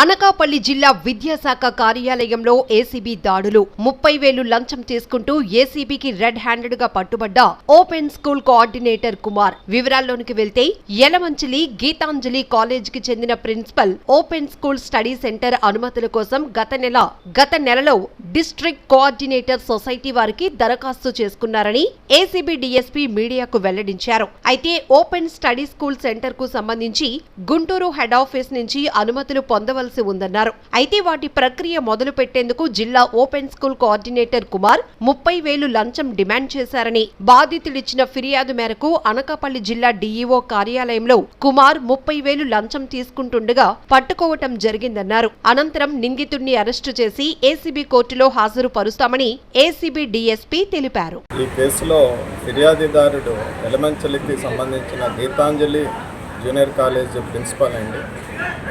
అనకాపల్లి జిల్లా విద్యాశాఖ కార్యాలయంలో ఏసీబీ దాడులు 30,000 లంచం తీసుకుంటూ ఏసీబీకి రెడ్ హ్యాండెడ్ గా పట్టుబడ్డ ఓపెన్ స్కూల్ కోఆర్డినేటర్ కుమార్. వివరాల్లోనికి వెళ్తే యలమంచిలి గీతాంజలి కాలేజీకి చెందిన principal open school study centre అనుమతుల కోసం గత నెలలో డిస్ట్రిక్ట్ కోఆర్డినేటర్ సొసైటీ వారికి దరఖాస్తు చేసుకున్నారని ఏసీబీ డీఎస్పీ మీడియాకు వెల్లడించారు. అయితే ఓపెన్ స్టడీ స్కూల్ సెంటర్ కు సంబంధించి గుంటూరు హెడ్ ఆఫీస్ నుంచి అనుమతులు పొందవలసి ఉందన్నారు. అయితే వాటి ప్రక్రియ మొదలు పెట్టేందుకు జిల్లా ఓపెన్ స్కూల్ కోఆర్డినేటర్ కుమార్ 30,000 లంచం డిమాండ్ చేశారని, బాధితులిచ్చిన ఫిర్యాదు మేరకు అనకాపల్లి జిల్లా డీఈఓ కార్యాలయంలో కుమార్ 30,000 లంచం తీసుకుంటుండగా పట్టుకోవటం జరిగిందన్నారు. అనంతరం నిందితుడిని అరెస్టు చేసి ఏసీబీ కోర్టులో హాజరుపరుస్తామని ఏసీబీ డీఎస్పీ తెలిపారు. ఈ కేసులో ఫిర్యాదుదారుడు యలమంచిలికి సంబంధించిన గీతాంజలి జూనియర్ కాలేజ్ ప్రిన్సిపల్ అండి.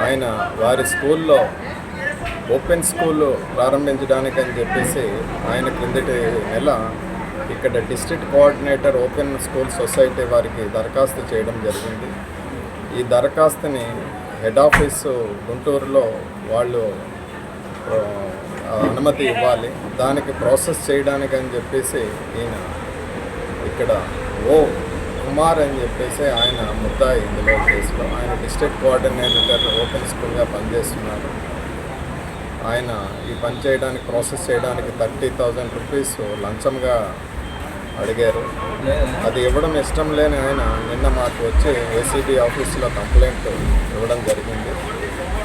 ఆయన వారి స్కూల్లో ఓపెన్ స్కూల్ ప్రారంభించడానికని చెప్పేసి ఆయన క్రిందటి నెల ఇక్కడ district coordinator open school society వారికి దరఖాస్తు చేయడం జరిగింది. ఈ దరఖాస్తుని హెడ్ ఆఫీసు గుంటూరులో వాళ్ళు అనుమతి ఇవ్వాలి. దానికి ప్రాసెస్ చేయడానికి అని చెప్పేసి ఈయన ఇక్కడ కుమార్ అని చెప్పేసి ఆయన ముద్దాయి ఇందులో కేసులో. ఆయన డిస్ట్రిక్ట్ కోఆర్డినేటర్ ఓపెన్ స్కూల్గా పనిచేస్తున్నారు. ఆయన ఈ పని చేయడానికి ప్రాసెస్ చేయడానికి 30,000 రూపీస్ లంచంగా అడిగారు. అది ఇవ్వడం ఇష్టం లేని ఆయన నిన్న మాకు వచ్చి ఏసీబీ ఆఫీసులో కంప్లైంట్ ఇవ్వడం జరిగింది.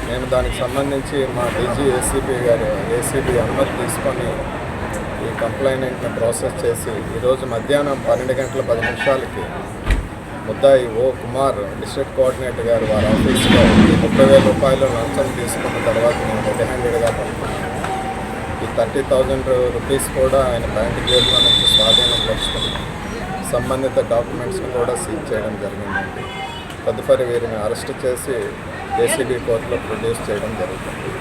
నేను దానికి సంబంధించి మా డీజీ ఏసీబీ అనుమతి తీసుకొని ఈ కంప్లైంట్ని ప్రాసెస్ చేసి ఈరోజు మధ్యాహ్నం 12:10 ముద్దాయి కుమార్ డిస్ట్రిక్ట్ కోఆర్డినేటర్ గారు వారి ఆఫీస్లో 30,000 రూపాయలు లంచం తీసుకున్న తర్వాత నేను రెడ్ హ్యాండెడ్గా పడుతున్నాను. ఈ 30,000 రూపీస్ కూడా ఆయన బ్యాంక్ జేబులో నుంచి స్వాధీనం పరుచుకుని సంబంధిత డాక్యుమెంట్స్ని కూడా సీజ్ చేయడం జరిగిందండి. తదుపరి వీరిని అరెస్ట్ చేసి ఏసీబీ కోర్టులో ప్రొడ్యూస్ చేయడం జరుగుతుంది.